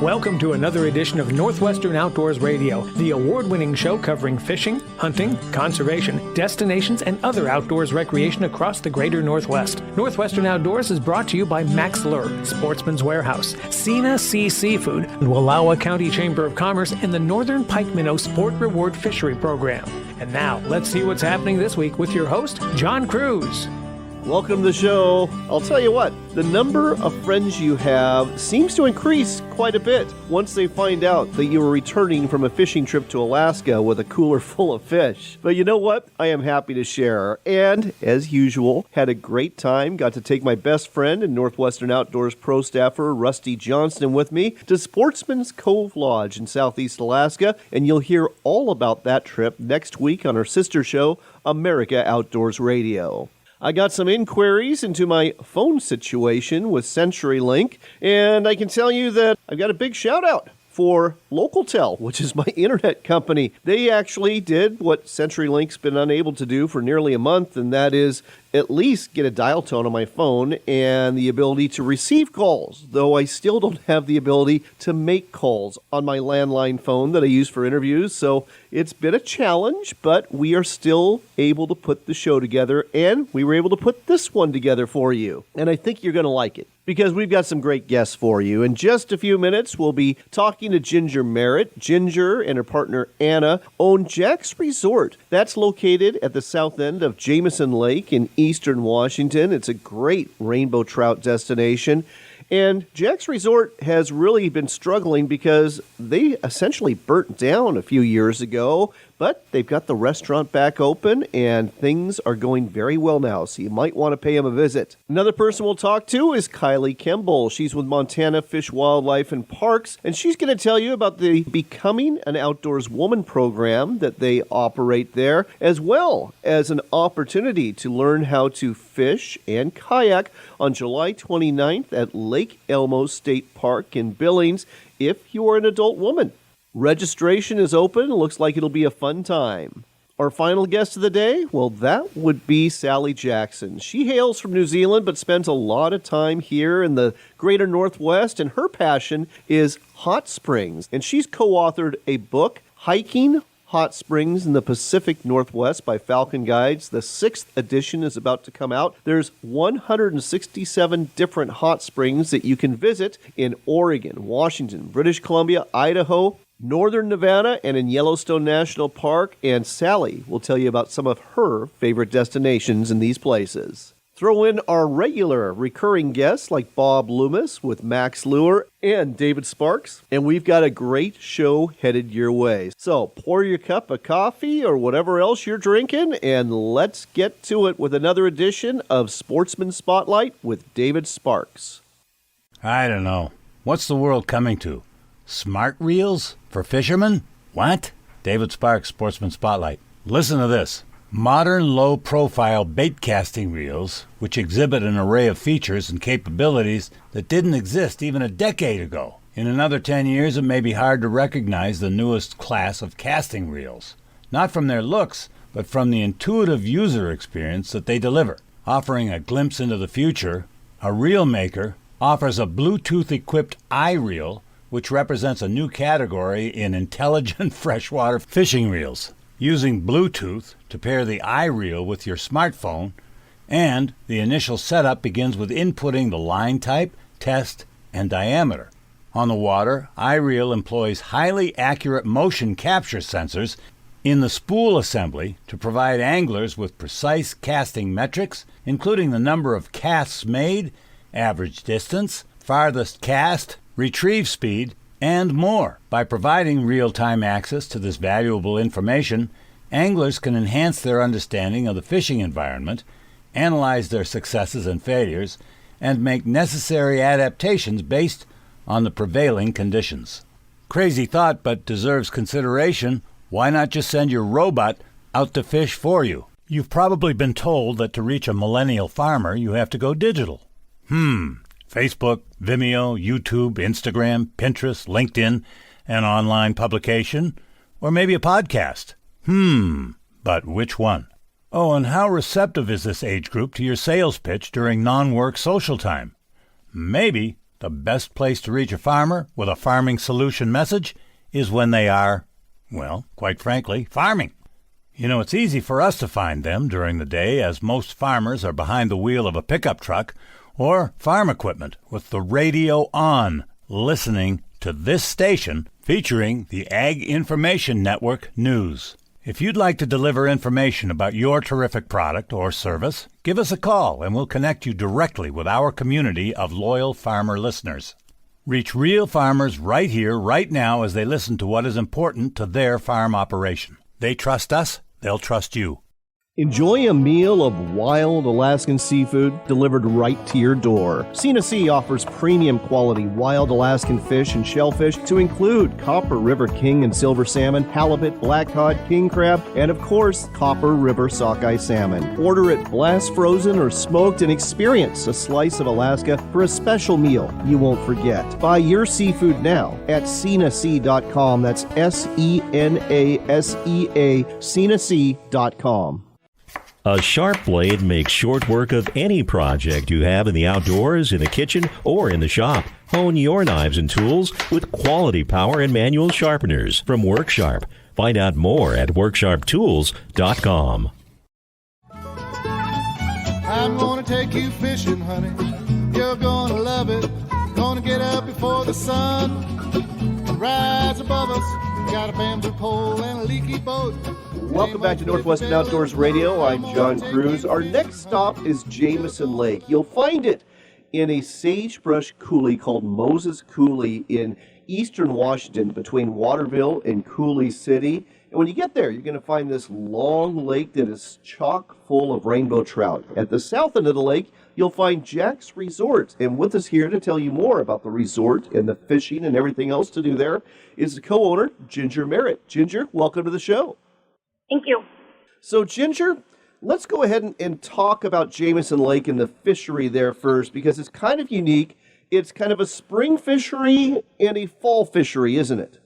Welcome to another edition of Northwestern Outdoors Radio, the award-winning show covering fishing, hunting, conservation, destinations, and other outdoors recreation across the greater Northwest. Northwestern Outdoors is brought to you by Max Lure, Sportsman's Warehouse, Cena Sea Seafood, and Wallowa County Chamber of Commerce, and the Northern Pike Minnow Sport Reward Fishery Program. And now, let's see what's happening this week with your host, John Cruz. Welcome to the show. I'll tell you what, the number of friends you have seems to increase quite a bit once they find out that you are returning from a fishing trip to Alaska with a cooler full of fish. But you know what? I am happy to share. And, as usual, had a great time. Got to take my best friend and Northwestern Outdoors pro staffer, Rusty Johnston, with me to Sportsman's Cove Lodge in Southeast Alaska. And you'll hear all about that trip next week on our sister show, America Outdoors Radio. I got some inquiries into my phone situation with CenturyLink, and I can tell you that I've got a big shout out for LocalTel, which is my internet company. They actually did what CenturyLink's been unable to do for nearly a month, and that is at least get a dial tone on my phone and the ability to receive calls, though I still don't have the ability to make calls on my landline phone that I use for interviews. So it's been a challenge, but we are still able to put the show together, and we were able to put this one together for you. And I think you're going to like it, because we've got some great guests for you. In just a few minutes, we'll be talking to Ginger Merritt. Ginger and her partner Anna own Jack's Resort. That's located at the south end of Jameson Lake in eastern Washington. It's a great rainbow trout destination. And Jack's Resort has really been struggling because they essentially burnt down a few years ago, but they've got the restaurant back open and things are going very well now, so you might want to pay them a visit. Another person we'll talk to is Kylie Kimball. She's with Montana Fish, Wildlife, and Parks, and she's going to tell you about the Becoming an Outdoors Woman program that they operate there, as well as an opportunity to learn how to fish and kayak on July 29th at Lake Elmo State Park in Billings if you are an adult woman. Registration is open. Looks like it'll be a fun time. Our final guest of the day, well, that would be Sally Jackson. She hails from New Zealand but spends a lot of time here in the greater Northwest, and her passion is hot springs. And she's co-authored a book, Hiking Hot Springs in the Pacific Northwest by Falcon Guides. The 6th edition is about to come out. There's 167 different hot springs that you can visit in Oregon, Washington, British Columbia, Idaho, Northern Nevada, and in Yellowstone National Park. And Sally will tell you about some of her favorite destinations in these places. Throw in our regular recurring guests like Bob Loomis with Max Lure and David Sparks, and we've got a great show headed your way. So pour your cup of coffee or whatever else you're drinking, and let's get to it with another edition of Sportsman Spotlight with David Sparks. I don't know. What's the world coming to? Smart reels for fishermen? What? David Sparks, Sportsman Spotlight. Listen to this. Modern low-profile bait casting reels, which exhibit an array of features and capabilities that didn't exist even a decade ago. In another 10 years, it may be hard to recognize the newest class of casting reels, not from their looks, but from the intuitive user experience that they deliver. Offering a glimpse into the future, a reel maker offers a Bluetooth-equipped iReel, which represents a new category in intelligent freshwater fishing reels. Using Bluetooth to pair the iReel with your smartphone, and the initial setup begins with inputting the line type, test, and diameter. On the water, iReel employs highly accurate motion capture sensors in the spool assembly to provide anglers with precise casting metrics, including the number of casts made, average distance, farthest cast, retrieve speed, and more. By providing real-time access to this valuable information, anglers can enhance their understanding of the fishing environment, analyze their successes and failures, and make necessary adaptations based on the prevailing conditions. Crazy thought, but deserves consideration. Why not just send your robot out to fish for you? You've probably been told that to reach a millennial farmer, you have to go digital. Facebook, Vimeo, YouTube, Instagram, Pinterest, LinkedIn, an online publication, or maybe a podcast. But which one? Oh, and how receptive is this age group to your sales pitch during non-work social time? Maybe The best place to reach a farmer with a farming solution message is when they are, well, quite frankly, farming. You know, it's easy for us to find them during the day, as most farmers are behind the wheel of a pickup truck or farm equipment with the radio on, listening to this station featuring the Ag Information Network News. If you'd like to deliver information about your terrific product or service, give us a call and we'll connect you directly with our community of loyal farmer listeners. Reach real farmers right here, right now, as they listen to what is important to their farm operation. They trust us, they'll trust you. Enjoy a meal of wild Alaskan seafood delivered right to your door. Cena Sea offers premium quality wild Alaskan fish and shellfish to include Copper River king and silver salmon, halibut, black cod, king crab, and of course, Copper River sockeye salmon. Order it blast frozen or smoked and experience a slice of Alaska for a special meal you won't forget. Buy your seafood now at cenasea.com. That's SENASEA, cenasea.com. A sharp blade makes short work of any project you have in the outdoors, in the kitchen, or in the shop. Hone your knives and tools with quality power and manual sharpeners from WorkSharp. Find out more at WorkSharpTools.com. I'm gonna take you fishing, honey. You're gonna love it. Gonna get up before the sun rise above us. Got a bamboo pole and a leaky boat. Welcome back to Northwestern Outdoors Radio. I'm John Cruz. Our next stop is Jameson Lake. You'll find it in a sagebrush coulee called Moses Coulee in eastern Washington between Waterville and Coulee City. And when you get there, you're going to find this long lake that is chock full of rainbow trout. At the south end of the lake, you'll find Jack's Resort. And with us here to tell you more about the resort and the fishing and everything else to do there is the co-owner, Ginger Merritt. Ginger, welcome to the show. Thank you. So, Ginger, let's go ahead and talk about Jameson Lake and the fishery there first, because it's kind of unique. It's kind of a spring fishery and a fall fishery, isn't it?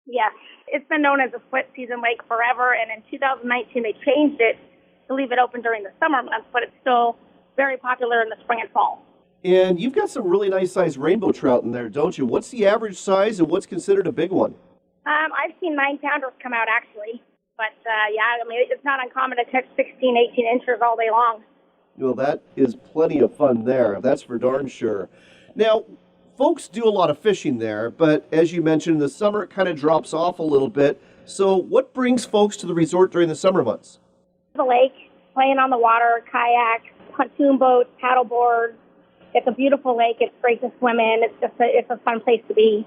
Yes. It's been known as a split season lake forever, and in 2019 they changed it to leave it open during the summer months, but it's still very popular in the spring and fall. And you've got some really nice sized rainbow trout in there, don't you? What's the average size and what's considered a big one? I've seen 9-pounders come out, actually. But, it's not uncommon to catch 16, 18 inches all day long. Well, that is plenty of fun there. That's for darn sure. Now, folks do a lot of fishing there, but as you mentioned, in the summer it kind of drops off a little bit. So what brings folks to the resort during the summer months? The lake, playing on the water, kayak, pontoon boats, paddle boards. It's a beautiful lake. It's great to swim in. It's a fun place to be.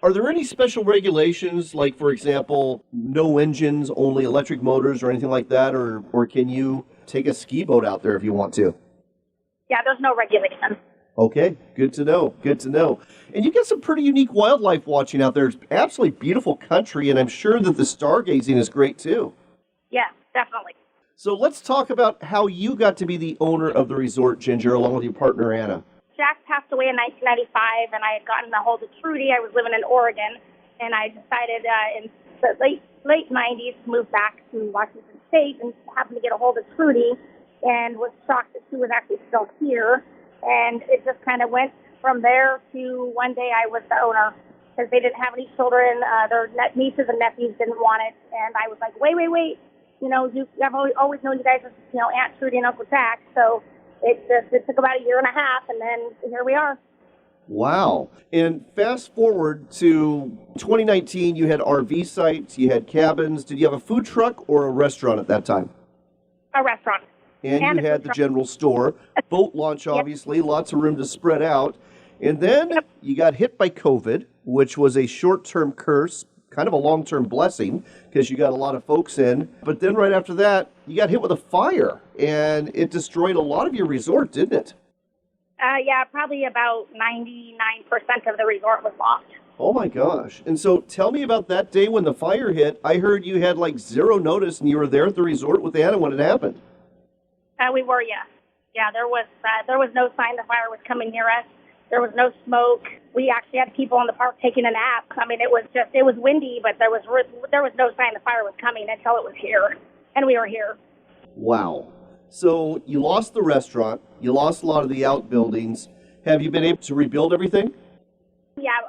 Are there any special regulations, like, for example, no engines, only electric motors or anything like that? Or can you take a ski boat out there if you want to? Yeah, there's no regulation. Okay, good to know, good to know. And you get some pretty unique wildlife watching out there. It's absolutely beautiful country, and I'm sure that the stargazing is great too. Yeah, definitely. So let's talk about how you got to be the owner of the resort, Ginger, along with your partner, Anna. Jack passed away in 1995, and I had gotten a hold of Trudy. I was living in Oregon, and I decided in the late 90s to move back to Washington State, and happened to get a hold of Trudy, and was shocked that she was actually still here. And it just kind of went from there to one day I was the owner, because they didn't have any children. Their nieces and nephews didn't want it, and I was like, wait. I've always known you guys as, Aunt Trudy and Uncle Jack, so it took about a year and a half, and then here we are. Wow. And fast forward to 2019, you had RV sites, you had cabins. Did you have a food truck or a restaurant at that time? A restaurant. And you had the general store, boat launch, obviously, lots of room to spread out. And then you got hit by COVID, which was a short-term curse, kind of a long-term blessing, because you got a lot of folks in. But then right after that, you got hit with a fire, and it destroyed a lot of your resort, didn't it? Yeah, probably about 99% of the resort was lost. Oh, my gosh. And so tell me about that day when the fire hit. I heard you had like zero notice, and you were there at the resort with Anna when it happened. We were, yeah. Yeah, there was no sign the fire was coming near us. There was no smoke. We actually had people in the park taking a nap. I mean, it was windy, but there was no sign the fire was coming until it was here, and we were here. Wow. So you lost the restaurant. You lost a lot of the outbuildings. Have you been able to rebuild everything?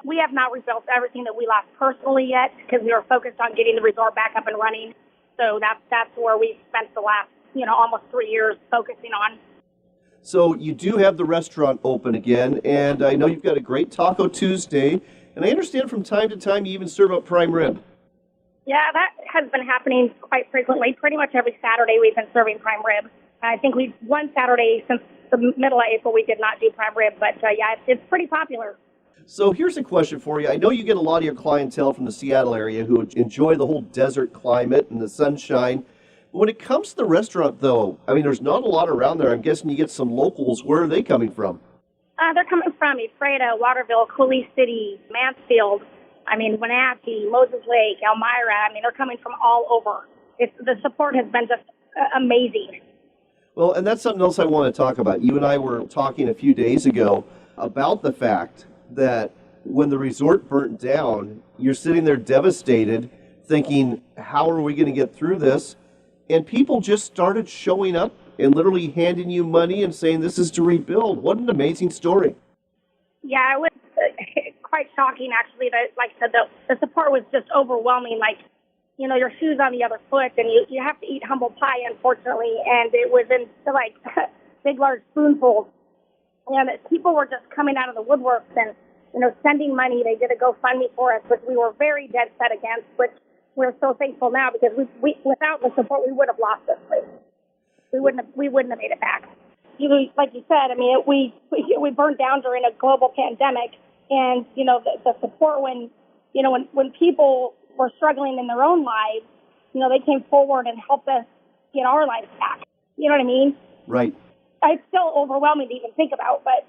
we have not rebuilt everything that we lost personally yet because we were focused on getting the resort back up and running. So that's where we spent the last, almost 3 years focusing on. So you do have the restaurant open again, and I know you've got a great Taco Tuesday, and I understand from time to time you even serve up prime rib. Yeah, that has been happening quite frequently. Pretty much every Saturday we've been serving prime rib. I think one Saturday since the middle of April we did not do prime rib, but yeah, it's pretty popular. So here's a question for you. I know you get a lot of your clientele from the Seattle area who enjoy the whole desert climate and the sunshine. But when it comes to the restaurant, though, I mean, there's not a lot around there. I'm guessing you get some locals. Where are they coming from? They're coming from Ephrata, Waterville, Coulee City, Mansfield, Wenatchee, Moses Lake, Elmira. They're coming from all over. The support has been just amazing. Well, and that's something else I want to talk about. You and I were talking a few days ago about the fact that when the resort burnt down, you're sitting there devastated, thinking, how are we going to get through this? And people just started showing up and literally handing you money and saying this is to rebuild. What an amazing story. Yeah, it was quite shocking, actually. That, like I said, the support was just overwhelming. Your shoes on the other foot, and you have to eat humble pie, unfortunately. And it was in big, large spoonfuls. And people were just coming out of the woodworks and, sending money. They did a GoFundMe for us, which we were very dead set against, which we're so thankful now because we without the support, we would have lost this place. We wouldn't have made it back. Like you said, we burned down during a global pandemic, and the support when people were struggling in their own lives, they came forward and helped us get our lives back. You know what I mean? Right. It's still overwhelming to even think about, but.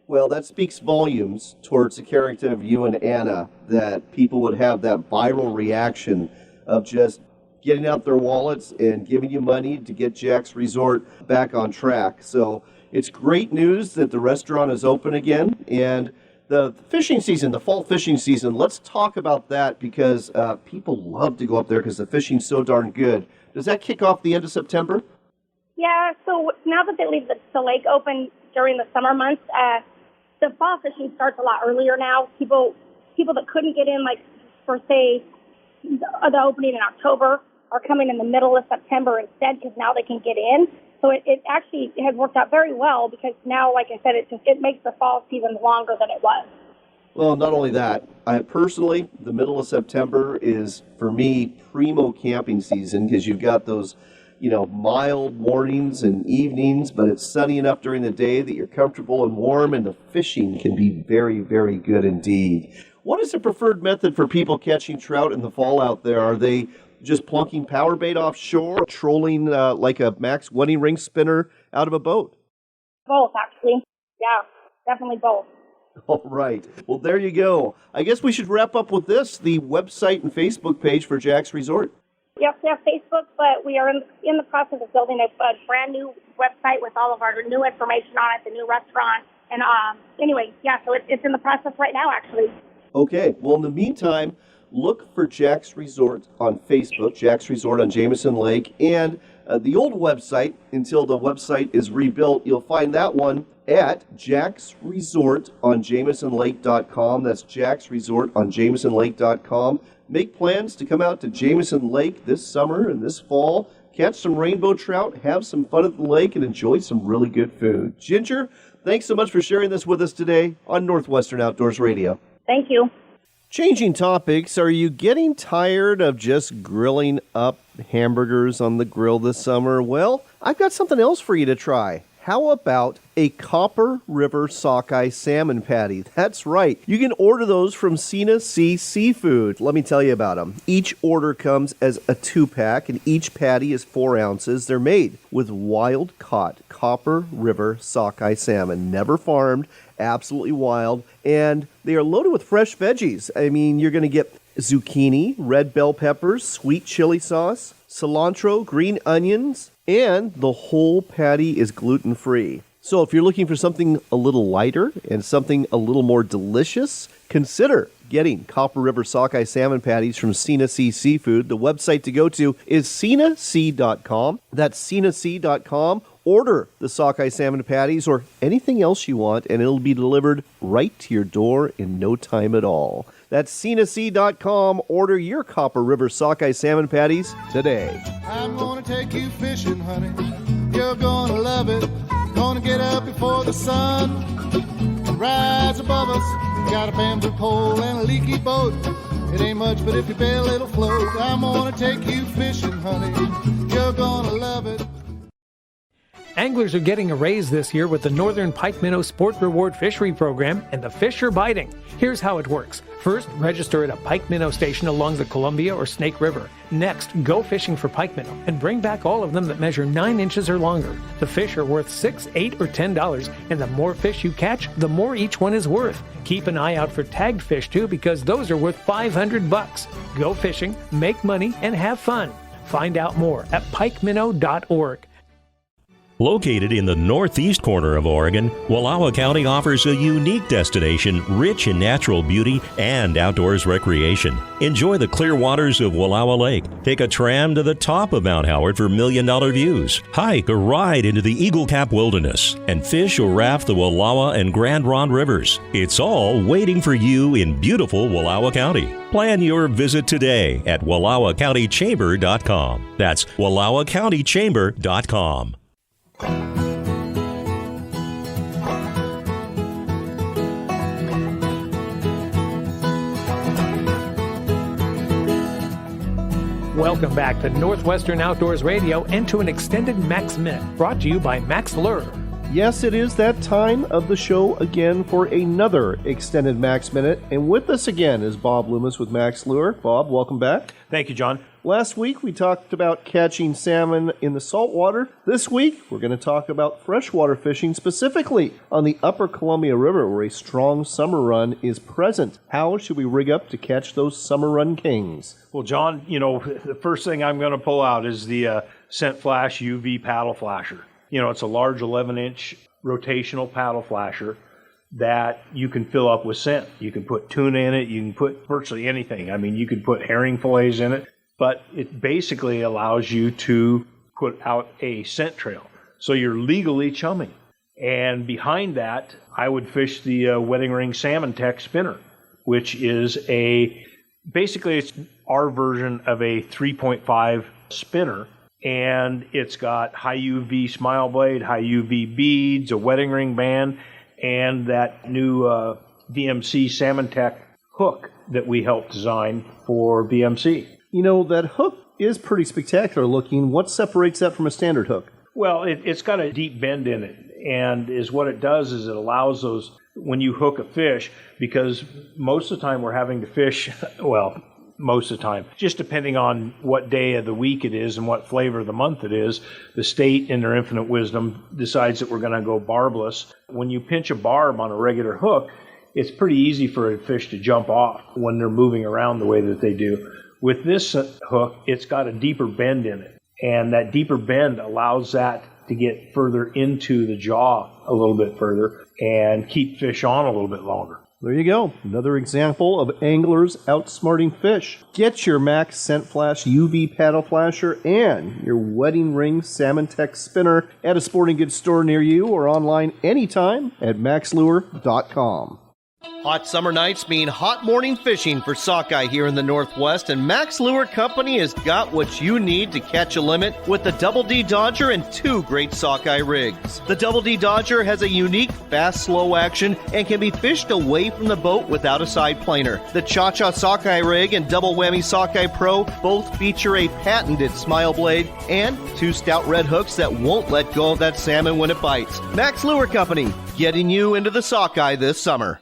Well, that speaks volumes towards the character of you and Anna, that people would have that viral reaction of just getting out their wallets and giving you money to get Jack's Resort back on track. So it's great news that the restaurant is open again. And the fishing season, the fall fishing season, let's talk about that because people love to go up there because the fishing's so darn good. Does that kick off the end of September? Yeah, so now that they leave the lake open during the summer months, the fall fishing starts a lot earlier now. People that couldn't get in, like, for, say, the opening in October are coming in the middle of September instead because now they can get in. So it actually has worked out very well because now, like I said, it makes the fall season longer than it was. Well, not only that, I personally, the middle of September is, for me, primo camping season because you've got those mild mornings and evenings, but it's sunny enough during the day that you're comfortable and warm, and the fishing can be very, very good indeed. What is the preferred method for people catching trout in the fall out there? Are they just plunking power bait offshore, trolling like a Max wedding ring spinner out of a boat? Both, actually. Yeah, definitely both. All right. Well, there you go. I guess we should wrap up with this, the website and Facebook page for Jack's Resort. Yes, we have Facebook, but we are in the process of building a brand new website with all of our new information on it, the new restaurant. And anyway, yeah, so it's in the process right now, actually. Okay. Well, in the meantime, look for Jack's Resort on Facebook, Jack's Resort on Jameson Lake, and the old website, until the website is rebuilt, you'll find that one at Jack's Resort on JamesonLake.com. That's Jack's Resort on JamesonLake.com. Make plans to come out to Jameson Lake this summer and this fall, catch some rainbow trout, have some fun at the lake, and enjoy some really good food. Ginger, thanks so much for sharing this with us today on Northwestern Outdoors Radio. Thank you. Changing topics, are you getting tired of just grilling up hamburgers on the grill this summer? Well, I've got something else for you to try. How about a Copper River sockeye salmon patty? That's right. You can order those from Sina Sea Seafood. Let me tell you about them. Each order comes as a 2-pack, and each patty is 4 ounces. They're made with wild-caught Copper River sockeye salmon, never farmed, absolutely wild, and they are loaded with fresh veggies. I mean, you're going to get zucchini, red bell peppers, sweet chili sauce, cilantro, green onions, and the whole patty is gluten-free. So if you're looking for something a little lighter and something a little more delicious, consider getting Copper River sockeye salmon patties from Sina Sea Seafood. The website to go to is sinasea.com. That's sinasea.com. Order the sockeye salmon patties or anything else you want, and it'll be delivered right to your door in no time at all. That's CNC.com. Order your Copper River sockeye salmon patties today. I'm gonna take you fishing, honey. You're gonna love it. Gonna get up before the sun rise above us. Got a bamboo pole and a leaky boat. It ain't much, but if you bail, it'll float. I'm gonna take you fishing, honey. You're gonna love it. Anglers are getting a raise this year with the Northern Pike Minnow Sport Reward Fishery Program, and the fish are biting. Here's how it works. First, register at a pike minnow station along the Columbia or Snake River. Next, go fishing for pike minnow and bring back all of them that measure 9 inches or longer. The fish are worth $6, $8, or $10, and the more fish you catch, the more each one is worth. Keep an eye out for tagged fish too, because those are worth $500. Go fishing, make money, and have fun. Find out more at pikeminnow.org. Located in the northeast corner of Oregon, Wallowa County offers a unique destination rich in natural beauty and outdoors recreation. Enjoy the clear waters of Wallowa Lake. Take a tram to the top of Mount Howard for million-dollar views. Hike or ride into the Eagle Cap Wilderness and fish or raft the Wallowa and Grand Ronde rivers. It's all waiting for you in beautiful Wallowa County. Plan your visit today at WallowaCountyChamber.com. That's WallowaCountyChamber.com. Welcome back to Northwestern Outdoors Radio and to an extended Max Minute, brought to you by Max Lure. Yes, it is that time of the show again for another extended Max Minute. And with us again is Bob Loomis with Max Lure. Bob, welcome back. Thank you, John. Last week we talked about catching salmon in the saltwater. This week we're going to talk about freshwater fishing, specifically on the upper Columbia River where a strong summer run is present. How should we rig up to catch those summer run kings? Well, John, the first thing I'm going to pull out is the Scent Flash UV paddle flasher. It's a large 11-inch rotational paddle flasher that you can fill up with scent. You can put tuna in it. You can put virtually anything. I mean, you could put herring fillets in it. But it basically allows you to put out a scent trail. So you're legally chumming. And behind that, I would fish the Wedding Ring Salmon Tech spinner, which is basically it's our version of a 3.5 spinner. And it's got high UV smile blade, high UV beads, a wedding ring band, and that new BMC Salmon Tech hook that we helped design for BMC. That hook is pretty spectacular looking. What separates that from a standard hook? Well, it's got a deep bend in it, and what it does is it allows those, when you hook a fish, because most of the time we're having to fish, most of the time, just depending on what day of the week it is and what flavor of the month it is, the state in their infinite wisdom decides that we're going to go barbless. When you pinch a barb on a regular hook, it's pretty easy for a fish to jump off when they're moving around the way that they do. With this hook, it's got a deeper bend in it, and that deeper bend allows that to get further into the jaw a little bit further and keep fish on a little bit longer. There you go. Another example of anglers outsmarting fish. Get your Max Scent Flash UV paddle flasher and your Wedding Ring Salmon Tech spinner at a sporting goods store near you or online anytime at maxlure.com. Hot summer nights mean hot morning fishing for sockeye here in the Northwest, and Max Lure Company has got what you need to catch a limit with the Double D Dodger and 2 great sockeye rigs. The Double D Dodger has a unique fast, slow action and can be fished away from the boat without a side planer. The Cha-Cha Sockeye Rig and Double Whammy Sockeye Pro both feature a patented smile blade and 2 stout red hooks that won't let go of that salmon when it bites. Max Lure Company, getting you into the sockeye this summer.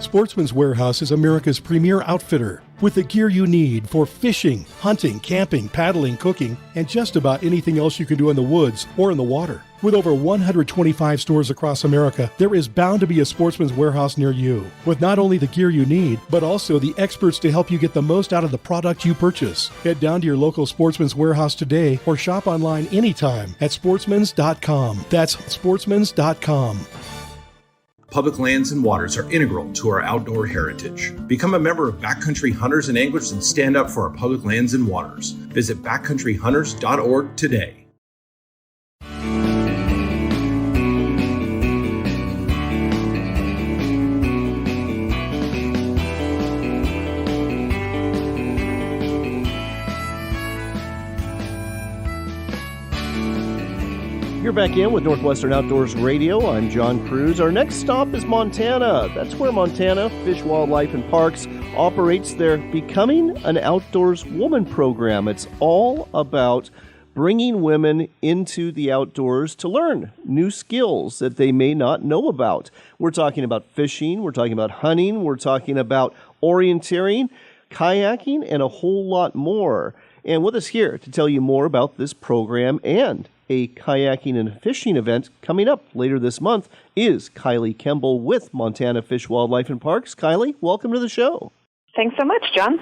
Sportsman's Warehouse is America's premier outfitter with the gear you need for fishing, hunting, camping, paddling, cooking, and just about anything else you can do in the woods or in the water. With over 125 stores across America, there is bound to be a Sportsman's Warehouse near you, with not only the gear you need, but also the experts to help you get the most out of the product you purchase. Head down to your local Sportsman's Warehouse today or shop online anytime at sportsmans.com. That's sportsmans.com. Public lands and waters are integral to our outdoor heritage. Become a member of Backcountry Hunters and Anglers and stand up for our public lands and waters. Visit backcountryhunters.org today. You're back in with Northwestern Outdoors Radio. I'm John Cruz. Our next stop is Montana. That's where Montana Fish, Wildlife, and Parks operates their Becoming an Outdoors Woman program. It's all about bringing women into the outdoors to learn new skills that they may not know about. We're talking about fishing, we're talking about hunting, we're talking about orienteering, kayaking, and a whole lot more. And with us here to tell you more about this program and a kayaking and fishing event coming up later this month is Kylie Kemble with Montana Fish, Wildlife, and Parks. Kylie, welcome to the show. Thanks so much, John.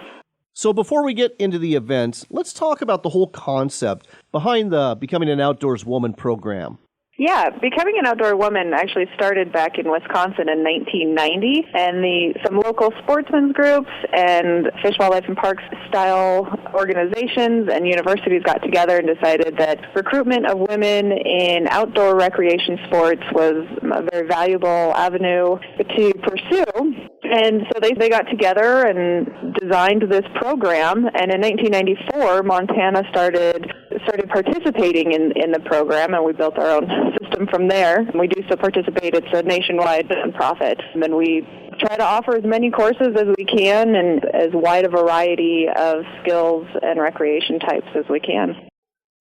So before we get into the events, let's talk about the whole concept behind the Becoming an Outdoors Woman program. Yeah, Becoming an Outdoor Woman actually started back in Wisconsin in 1990, and some local sportsmen's groups and Fish, Wildlife, and Parks style organizations and universities got together and decided that recruitment of women in outdoor recreation sports was a very valuable avenue to pursue. And so they got together and designed this program, and in 1994, Montana started participating in the program, and we built our own system from there. And we do still participate. It's a nationwide nonprofit. And then we try to offer as many courses as we can and as wide a variety of skills and recreation types as we can.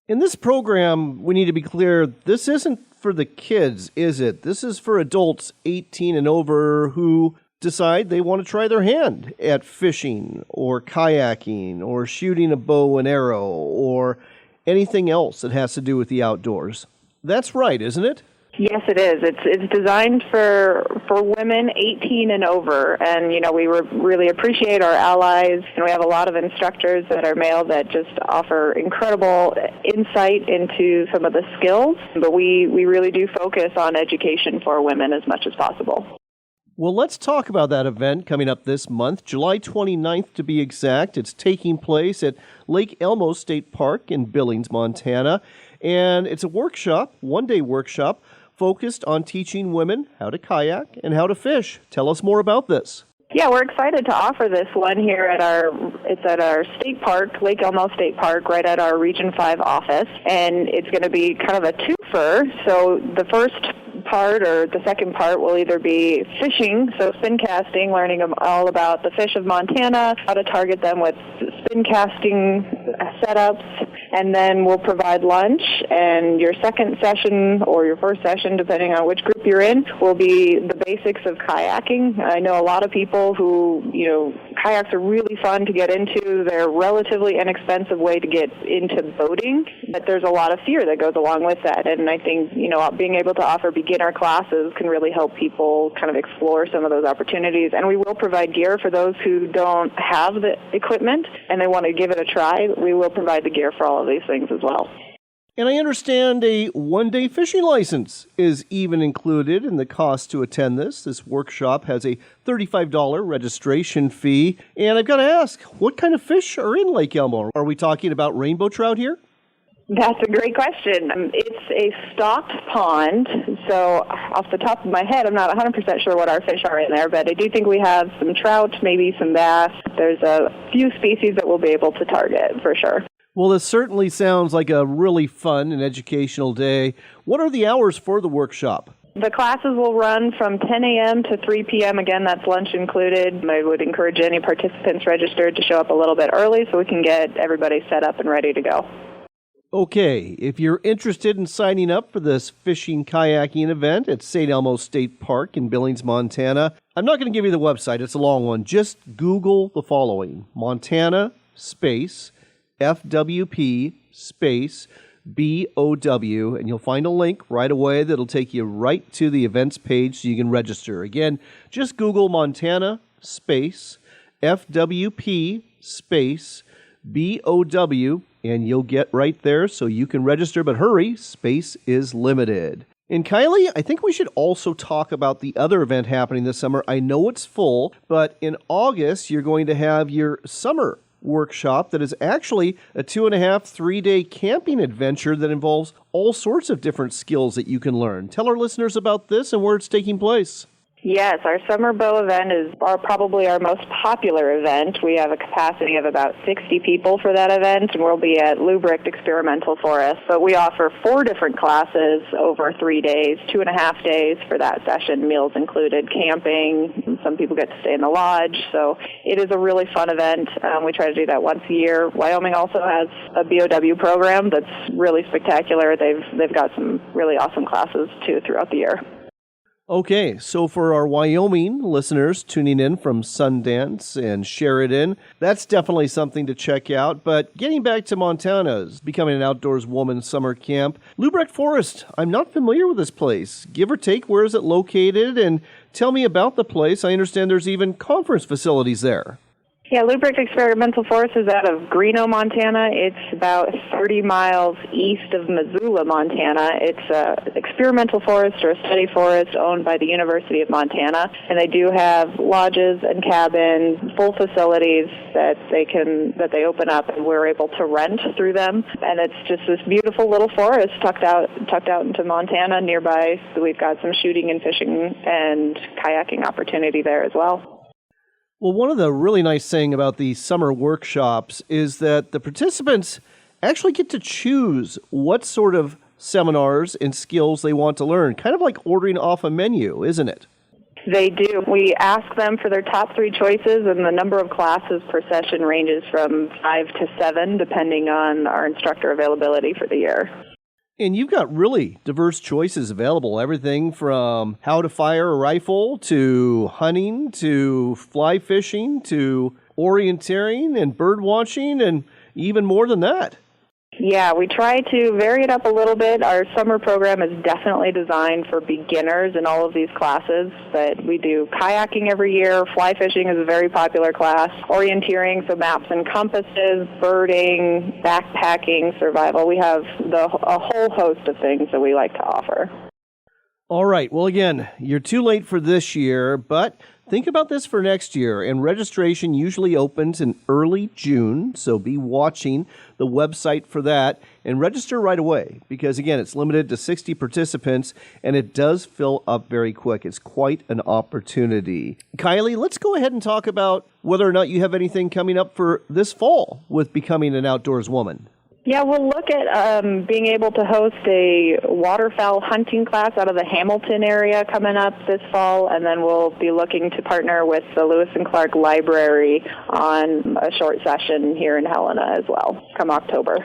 In this program, we need to be clear, this isn't for the kids, is it? This is for adults 18 and over who decide they want to try their hand at fishing or kayaking or shooting a bow and arrow or anything else that has to do with the outdoors. That's right, isn't it? Yes, it is. It's designed for women 18 and over, and we really appreciate our allies, and we have a lot of instructors that are male that just offer incredible insight into some of the skills, but we really do focus on education for women as much as possible. Well, let's talk about that event coming up this month, July 29th to be exact. It's taking place at Lake Elmo State Park in Billings, Montana. And it's a workshop, one-day workshop, focused on teaching women how to kayak and how to fish. Tell us more about this. Yeah, we're excited to offer this one here at our state park, Lake Elmo State Park, right at our Region 5 office. And it's going to be kind of a twofer. So the first part or the second part will either be fishing, so spin casting, learning all about the fish of Montana, how to target them with spin casting setups, and then we'll provide lunch. And your second session or your first session, depending on which group you're in, will be the basics of kayaking. I know a lot of people who, kayaks are really fun to get into. They're a relatively inexpensive way to get into boating, but there's a lot of fear that goes along with that. And I think, being able to offer beginner classes can really help people kind of explore some of those opportunities. And we will provide gear for those who don't have the equipment and they want to give it a try. We will provide the gear for all of these things as well. And I understand a one-day fishing license is even included in the cost to attend this. This workshop has a $35 registration fee. And I've got to ask, what kind of fish are in Lake Elmo? Are we talking about rainbow trout here? That's a great question. It's a stocked pond, so off the top of my head, I'm not 100% sure what our fish are in there, but I do think we have some trout, maybe some bass. There's a few species that we'll be able to target for sure. Well, this certainly sounds like a really fun and educational day. What are the hours for the workshop? The classes will run from 10 a.m. to 3 p.m. Again, that's lunch included. I would encourage any participants registered to show up a little bit early so we can get everybody set up and ready to go. Okay, if you're interested in signing up for this fishing kayaking event at St. Elmo State Park in Billings, Montana, I'm not going to give you the website. It's a long one. Just Google the following: Montana space FWP space BOW, and you'll find a link right away that'll take you right to the events page so you can register. Again, just Google Montana space FWP space BOW, and you'll get right there so you can register. But hurry, space is limited. And Kylie, I think we should also talk about the other event happening this summer. I know it's full, but in August, you're going to have your summer workshop that is actually a 2.5, 3-day camping adventure that involves all sorts of different skills that you can learn. Tell our listeners about this and where it's taking place. Yes, our summer bow event is probably our most popular event. We have a capacity of about 60 people for that event, and we'll be at Lubricht Experimental Forest. But we offer 4 different classes over 3 days, 2.5 days for that session, meals included, camping. Some people get to stay in the lodge, so it is a really fun event. We try to do that once a year. Wyoming also has a BOW program that's really spectacular. They've got some really awesome classes, too, throughout the year. Okay, so for our Wyoming listeners tuning in from Sundance and Sheridan, that's definitely something to check out. But getting back to Montana's Becoming an Outdoors Woman summer camp, Lubricht Forest, I'm not familiar with this place. Give or take, where is it located? And tell me about the place. I understand there's even conference facilities there. Yeah, Lubricht Experimental Forest is out of Greeno, Montana. It's about 30 miles east of Missoula, Montana. It's an experimental forest or a study forest owned by the University of Montana, and they do have lodges and cabins, full facilities that they open up, and we're able to rent through them. And it's just this beautiful little forest tucked out into Montana. Nearby, so we've got some shooting and fishing and kayaking opportunity there as well. Well, one of the really nice things about these summer workshops is that the participants actually get to choose what sort of seminars and skills they want to learn, kind of like ordering off a menu, isn't it? They do. We ask them for their top 3 choices, and the number of classes per session ranges from 5 to 7, depending on our instructor availability for the year. And you've got really diverse choices available, everything from how to fire a rifle to hunting to fly fishing to orienteering and bird watching and even more than that. Yeah, we try to vary it up a little bit. Our summer program is definitely designed for beginners in all of these classes, but we do kayaking every year. Fly fishing is a very popular class. Orienteering, so maps and compasses, birding, backpacking, survival. We have a whole host of things that we like to offer. All right. Well, again, you're too late for this year, but think about this for next year. And registration usually opens in early June, so be watching the website for that and register right away because, again, it's limited to 60 participants, and it does fill up very quick. It's quite an opportunity. Kylie, let's go ahead and talk about whether or not you have anything coming up for this fall with Becoming an Outdoors Woman. Yeah, we'll look at being able to host a waterfowl hunting class out of the Hamilton area coming up this fall, and then we'll be looking to partner with the Lewis and Clark Library on a short session here in Helena as well, come October.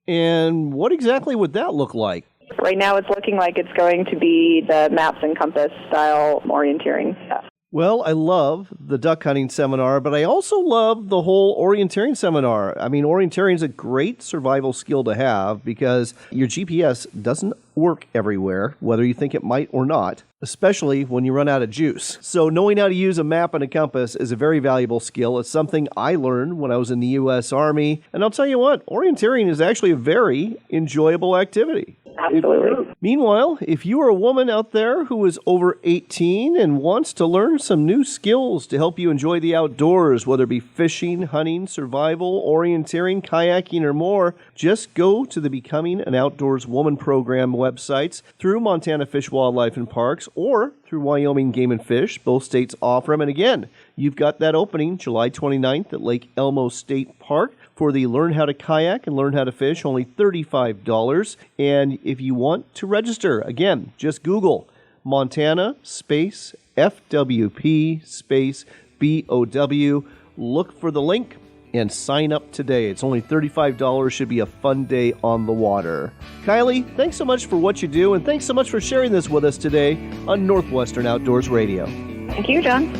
And what exactly would that look like? Right now it's looking like it's going to be the maps and compass style orienteering stuff. Well, I love the duck hunting seminar, but I also love the whole orienteering seminar. I mean, orienteering is a great survival skill to have because your GPS doesn't work everywhere, whether you think it might or not, especially when you run out of juice. So knowing how to use a map and a compass is a very valuable skill. It's something I learned when I was in the U.S. Army. And I'll tell you what, orienteering is actually a very enjoyable activity. Absolutely. Meanwhile, if you are a woman out there who is over 18 and wants to learn some new skills to help you enjoy the outdoors, whether it be fishing, hunting, survival, orienteering, kayaking, or more, just go to the Becoming an Outdoors Woman program websites through Montana Fish, Wildlife, and Parks or through Wyoming Game and Fish. Both states offer them. And again, you've got that opening July 29th at Lake Elmo State Park for the Learn How to Kayak and Learn How to Fish, only $35. And if you want to register, again, just Google Montana space FWP space BOW. Look for the link and sign up today. It's only $35. Should be a fun day on the water. Kylie, thanks so much for what you do, and thanks so much for sharing this with us today on Northwestern Outdoors Radio. Thank you, John.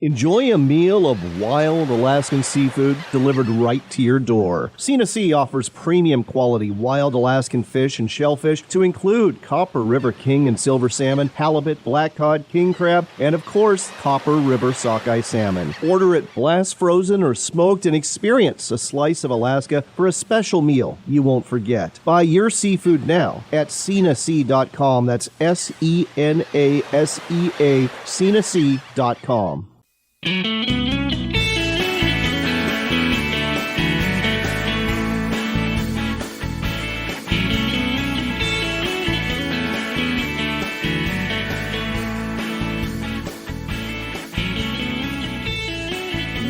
Enjoy a meal of wild Alaskan seafood delivered right to your door. Sina Sea offers premium quality wild Alaskan fish and shellfish to include Copper River king and silver salmon, halibut, black cod, king crab, and of course, Copper River sockeye salmon. Order it blast frozen or smoked and experience a slice of Alaska for a special meal you won't forget. Buy your seafood now at sinasea.com. That's SENASEA, sinasea.com.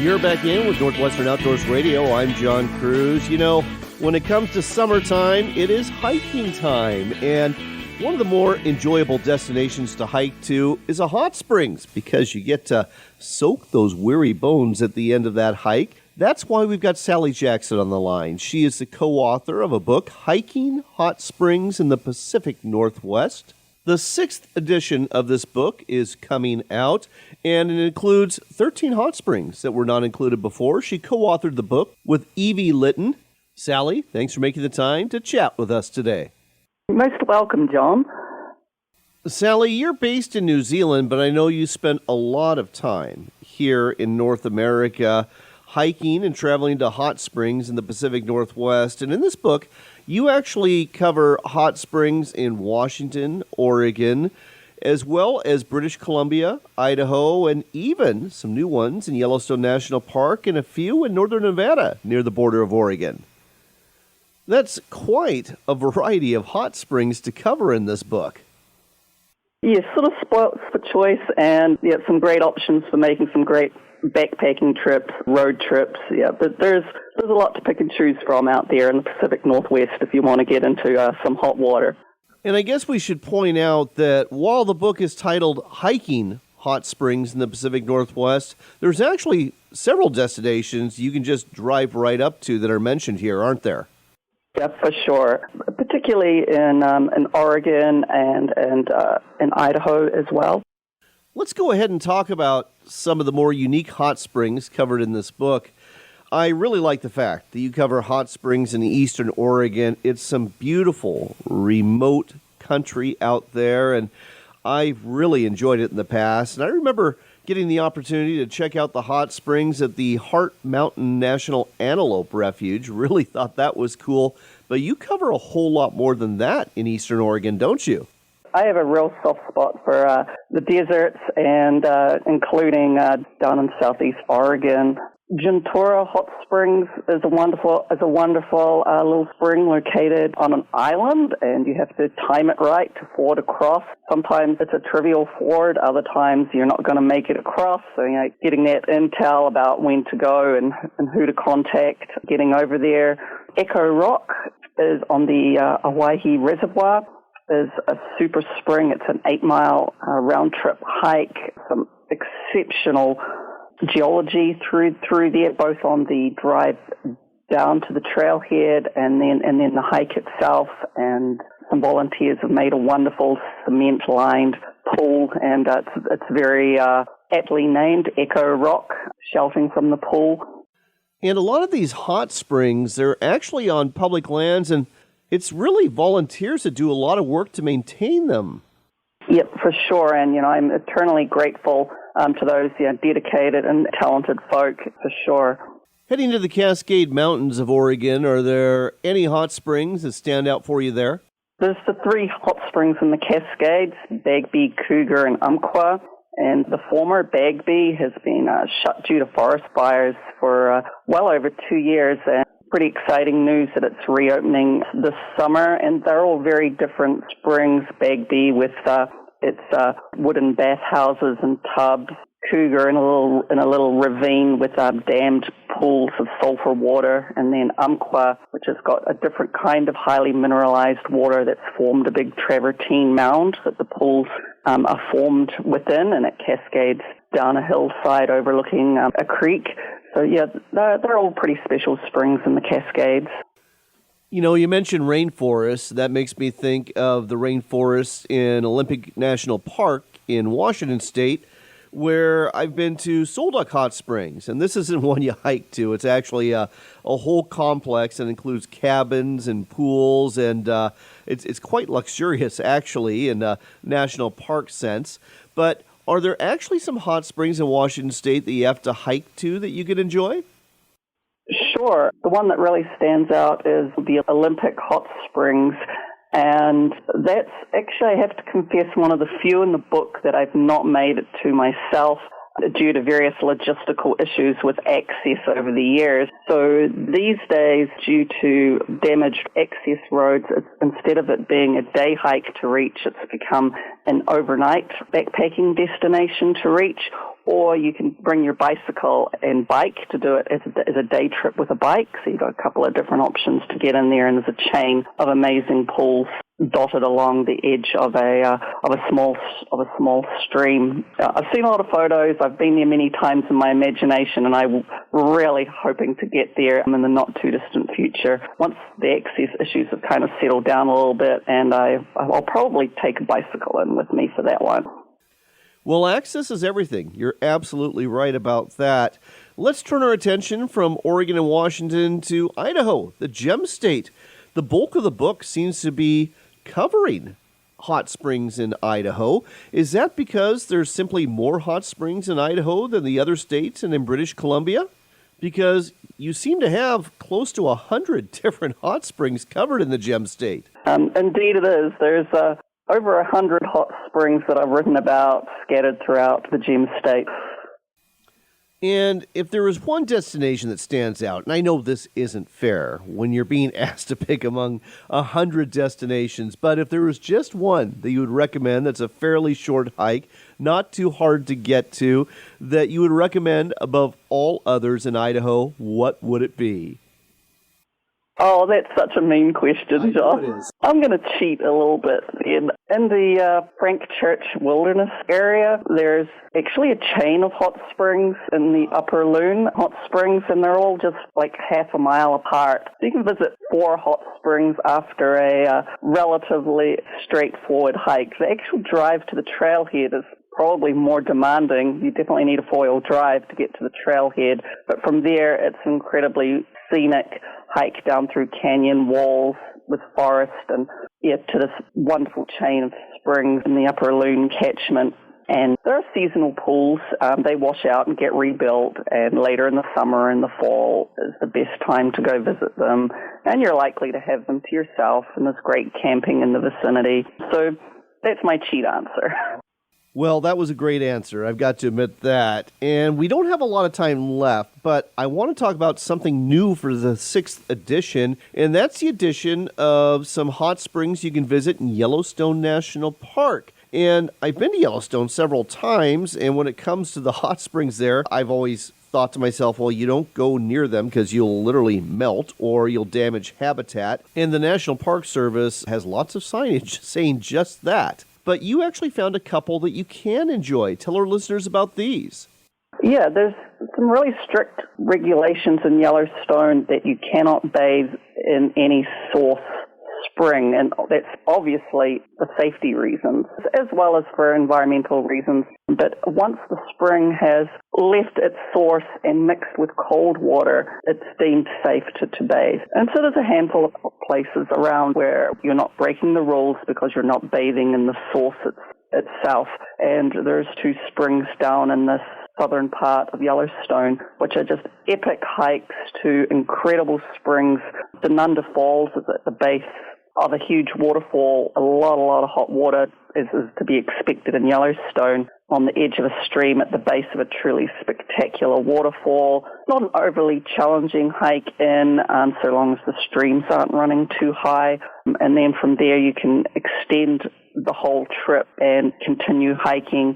You're back in with Northwestern Outdoors Radio. I'm John Cruz. You know, when it comes to summertime, it is hiking time. And one of the more enjoyable destinations to hike to is a hot springs because you get to soak those weary bones at the end of that hike. That's why we've got Sally Jackson on the line. She is the co-author of a book, Hiking Hot Springs in the Pacific Northwest. The 6th edition of this book is coming out, and it includes 13 hot springs that were not included before. She co-authored the book with Evie Litton. Sally, thanks for making the time to chat with us today. Most welcome, John. Sally, you're based in New Zealand, but I know you spent a lot of time here in North America hiking and traveling to hot springs in the Pacific Northwest. And in this book, you actually cover hot springs in Washington, Oregon, as well as British Columbia, Idaho, and even some new ones in Yellowstone National Park and a few in northern Nevada near the border of Oregon. That's quite a variety of hot springs to cover in this book. Yes, sort of spoils for choice, and some great options for making some great backpacking trips, road trips. Yeah, but there's a lot to pick and choose from out there in the Pacific Northwest if you want to get into some hot water. And I guess we should point out that while the book is titled Hiking Hot Springs in the Pacific Northwest, there's actually several destinations you can just drive right up to that are mentioned here, aren't there? Yeah, for sure. Particularly in Oregon and in Idaho as well. Let's go ahead and talk about some of the more unique hot springs covered in this book. I really like the fact that you cover hot springs in eastern Oregon. It's some beautiful, remote country out there, and I've really enjoyed it in the past. And I remember getting the opportunity to check out the hot springs at the Heart Mountain National Antelope Refuge. Really thought that was cool. But you cover a whole lot more than that in eastern Oregon, don't you? I have a real soft spot for the deserts, and including down in southeast Oregon. Gentora Hot Springs is a wonderful little spring located on an island, and you have to time it right to ford across. Sometimes it's a trivial ford, other times you're not going to make it across. So getting that intel about when to go and who to contact, getting over there. Echo Rock is on the Owyhee Reservoir. Is a super spring. It's an 8-mile round-trip hike. Some exceptional geology through there, both on the drive down to the trailhead and then the hike itself. And some volunteers have made a wonderful cement-lined pool, and it's very aptly named Echo Rock, sheltering from the pool. And a lot of these hot springs, they're actually on public lands, and it's really volunteers that do a lot of work to maintain them. Yep, for sure. And, I'm eternally grateful to those dedicated and talented folk, for sure. Heading to the Cascade Mountains of Oregon, are there any hot springs that stand out for you there? There's the 3 hot springs in the Cascades, Bagby, Cougar, and Umpqua. And the former, Bagby, has been shut due to forest fires for well over 2 years. And pretty exciting news that it's reopening this summer, and they're all very different springs. Bagby with its wooden bathhouses and tubs, Cougar in a little ravine with dammed pools of sulfur water, and then Umpqua, which has got a different kind of highly mineralized water that's formed a big travertine mound that the pools are formed within, and it cascades down a hillside overlooking a creek. So, yeah, they're all pretty special springs in the Cascades. You mentioned rainforests. That makes me think of the rainforests in Olympic National Park in Washington State, where I've been to Solduck Hot Springs. And this isn't one you hike to. It's actually a whole complex that includes cabins and pools, and it's quite luxurious, actually, in a national park sense. But are there actually some hot springs in Washington State that you have to hike to that you can enjoy? Sure. The one that really stands out is the Olympic Hot Springs. And that's actually, I have to confess, one of the few in the book that I've not made it to myself due to various logistical issues with access over the years. So these days, due to damaged access roads, instead of it being a day hike to reach, it's become an overnight backpacking destination to reach, or you can bring your bicycle and bike to do it as a day trip with a bike. So you've got a couple of different options to get in there, and there's a chain of amazing pools dotted along the edge of a small stream. I've seen a lot of photos. I've been there many times in my imagination, and I'm really hoping to get there in the not too distant future. Once the access issues have kind of settled down a little bit, and I'll probably take a bicycle in with me for that one. Well, access is everything. You're absolutely right about that. Let's turn our attention from Oregon and Washington to Idaho, the gem state. The bulk of the book seems to be covering hot springs in Idaho. Is that because there's simply more hot springs in Idaho than the other states and in British Columbia? Because you seem to have close to 100 different hot springs covered in the gem state. Indeed it is. There's over 100 hot springs that I've written about scattered throughout the gem state. And if there is one destination that stands out, and I know this isn't fair when you're being asked to pick among 100 destinations, but if there was just one that you would recommend that's a fairly short hike, not too hard to get to, that you would recommend above all others in Idaho, what would it be? Oh, that's such a mean question, John. I'm going to cheat a little bit. In the Frank Church Wilderness area, there's actually a chain of hot springs in the Upper Loon hot springs, and they're all just like half a mile apart. So you can visit 4 hot springs after a relatively straightforward hike. The actual drive to the trailhead is probably more demanding. You definitely need a 4-wheel drive to get to the trailhead, but from there it's incredibly scenic hike down through canyon walls with forest and to this wonderful chain of springs in the Upper Loon catchment. And there are seasonal pools. They wash out and get rebuilt, and later in the summer and the fall is the best time to go visit them. And you're likely to have them to yourself, and there's great camping in the vicinity. So that's my cheat answer. Well, that was a great answer. I've got to admit that. And we don't have a lot of time left, but I want to talk about something new for the 6th edition, and that's the addition of some hot springs you can visit in Yellowstone National Park. And I've been to Yellowstone several times, and when it comes to the hot springs there, I've always thought to myself, well, you don't go near them because you'll literally melt or you'll damage habitat. And the National Park Service has lots of signage saying just that. But you actually found a couple that you can enjoy. Tell our listeners about these. Yeah, there's some really strict regulations in Yellowstone that you cannot bathe in any source spring, and that's obviously for safety reasons as well as for environmental reasons. But once the spring has left its source and mixed with cold water, it's deemed safe to bathe. And so there's a handful of places around where you're not breaking the rules because you're not bathing in the source itself. And there's 2 springs down in this southern part of Yellowstone, which are just epic hikes to incredible springs. The Nunda Falls is at the base of a huge waterfall. A lot of hot water is to be expected in Yellowstone on the edge of a stream at the base of a truly spectacular waterfall. Not an overly challenging hike in, so long as the streams aren't running too high. And then from there you can extend the whole trip and continue hiking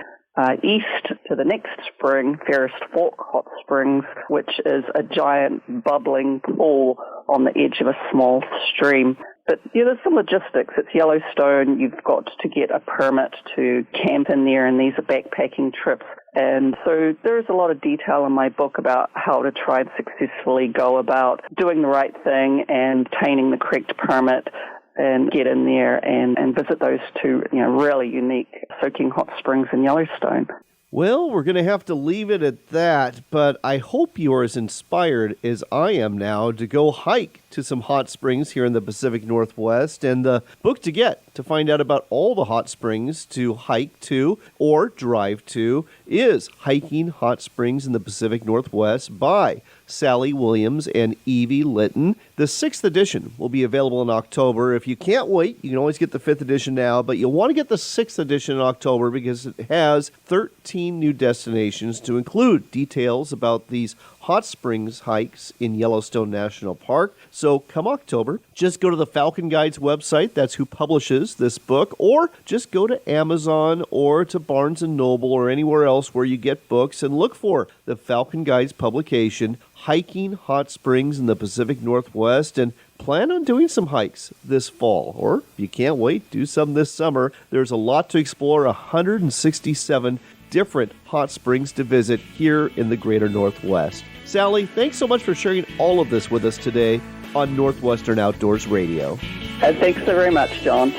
east to the next spring, Ferris Fork Hot Springs, which is a giant bubbling pool on the edge of a small stream. But yeah, there's some logistics. It's Yellowstone. You've got to get a permit to camp in there, and these are backpacking trips. And so there's a lot of detail in my book about how to try and successfully go about doing the right thing and obtaining the correct permit and get in there and visit those 2, really unique soaking hot springs in Yellowstone. Well, we're going to have to leave it at that, but I hope you are as inspired as I am now to go hike to some hot springs here in the Pacific Northwest. And the book to get to find out about all the hot springs to hike to or drive to is Hiking Hot Springs in the Pacific Northwest by Sally Williams and Evie Litton. The 6th edition will be available in October. If you can't wait, you can always get the 5th edition now, but you'll want to get the 6th edition in October because it has 13 new destinations to include details about these hot springs hikes in Yellowstone National Park. So come October, just go to the Falcon Guides website, that's who publishes this book, or just go to Amazon or to Barnes & Noble or anywhere else where you get books and look for the Falcon Guides publication, Hiking Hot Springs in the Pacific Northwest, and plan on doing some hikes this fall. Or if you can't wait, do some this summer. There's a lot to explore, 167 different hot springs to visit here in the greater Northwest. Sally, thanks so much for sharing all of this with us today on Northwestern Outdoors Radio. Thanks so very much, John.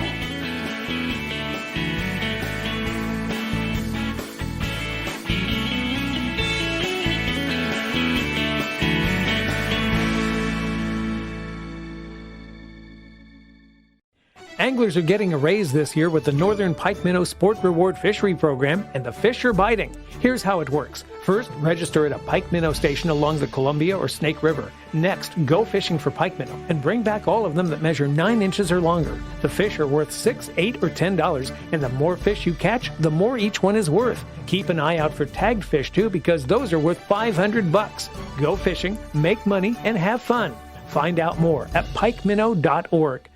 Anglers are getting a raise this year with the Northern Pike Minnow Sport Reward Fishery Program, and the fish are biting. Here's how it works. First, register at a pike minnow station along the Columbia or Snake River. Next, go fishing for pike minnow and bring back all of them that measure 9 inches or longer. The fish are worth $6, $8, or $10, and the more fish you catch, the more each one is worth. Keep an eye out for tagged fish too, because those are worth $500. Go fishing, make money, and have fun. Find out more at pikeminnow.org.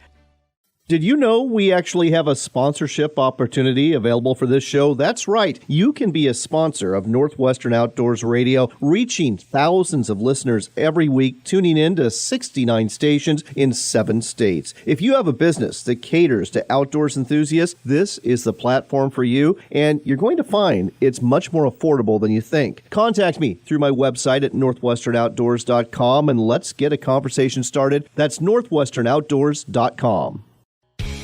Did you know we actually have a sponsorship opportunity available for this show? That's right. You can be a sponsor of Northwestern Outdoors Radio, reaching thousands of listeners every week, tuning in to 69 stations in 7 states. If you have a business that caters to outdoors enthusiasts, this is the platform for you, and you're going to find it's much more affordable than you think. Contact me through my website at northwesternoutdoors.com, and let's get a conversation started. That's northwesternoutdoors.com.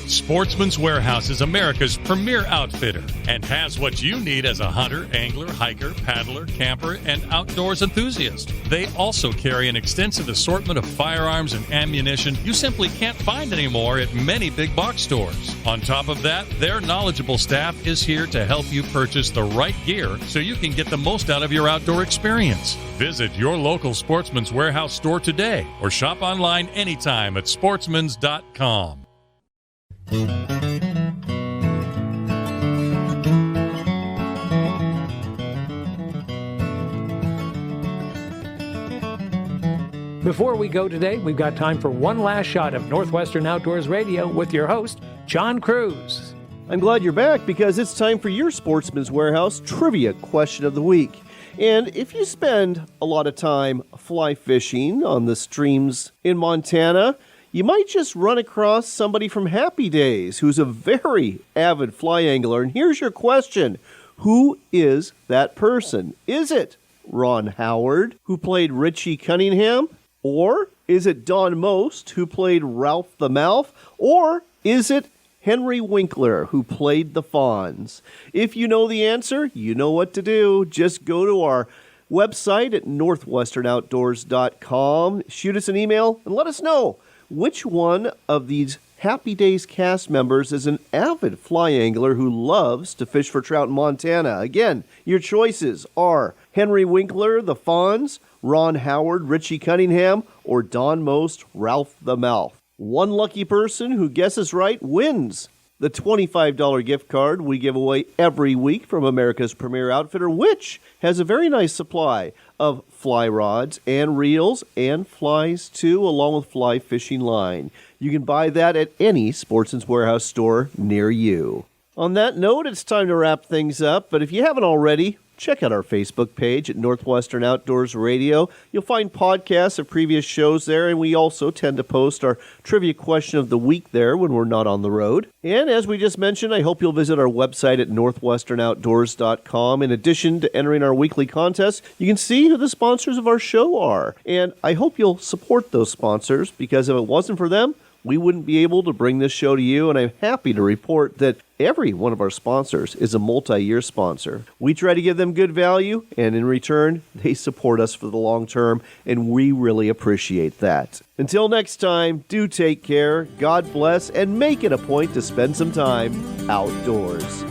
Sportsman's Warehouse is America's premier outfitter and has what you need as a hunter, angler, hiker, paddler, camper, and outdoors enthusiast. They also carry an extensive assortment of firearms and ammunition you simply can't find anymore at many big box stores. On top of that, their knowledgeable staff is here to help you purchase the right gear so you can get the most out of your outdoor experience. Visit your local Sportsman's Warehouse store today or shop online anytime at sportsmans.com. Before we go today, we've got time for one last shot of Northwestern Outdoors Radio with your host, John Cruz. I'm glad you're back because it's time for your Sportsman's Warehouse Trivia Question of the Week. And if you spend a lot of time fly fishing on the streams in Montana, you might just run across somebody from Happy Days who's a very avid fly angler. And here's your question. Who is that person? Is it Ron Howard, who played Richie Cunningham? Or is it Don Most, who played Ralph the Mouth? Or is it Henry Winkler, who played the Fonz? If you know the answer, you know what to do. Just go to our website at northwesternoutdoors.com, shoot us an email, and let us know which one of these Happy Days cast members is an avid fly angler who loves to fish for trout in Montana. Again, your choices are Henry Winkler, the Fonz, Ron Howard, Richie Cunningham, or Don Most, Ralph the Mouth. One lucky person who guesses right wins the $25 gift card we give away every week from America's premier outfitter, which has a very nice supply of fly rods and reels and flies too, along with fly fishing line. You can buy that at any Sportsman's Warehouse store near you. On that note, it's time to wrap things up, but if you haven't already, check out our Facebook page at Northwestern Outdoors Radio. You'll find podcasts of previous shows there, and we also tend to post our trivia question of the week there when we're not on the road. And as we just mentioned, I hope you'll visit our website at northwesternoutdoors.com. In addition to entering our weekly contests, you can see who the sponsors of our show are. And I hope you'll support those sponsors, because if it wasn't for them, we wouldn't be able to bring this show to you, and I'm happy to report that every one of our sponsors is a multi-year sponsor. We try to give them good value, and in return, they support us for the long term, and we really appreciate that. Until next time, do take care, God bless, and make it a point to spend some time outdoors.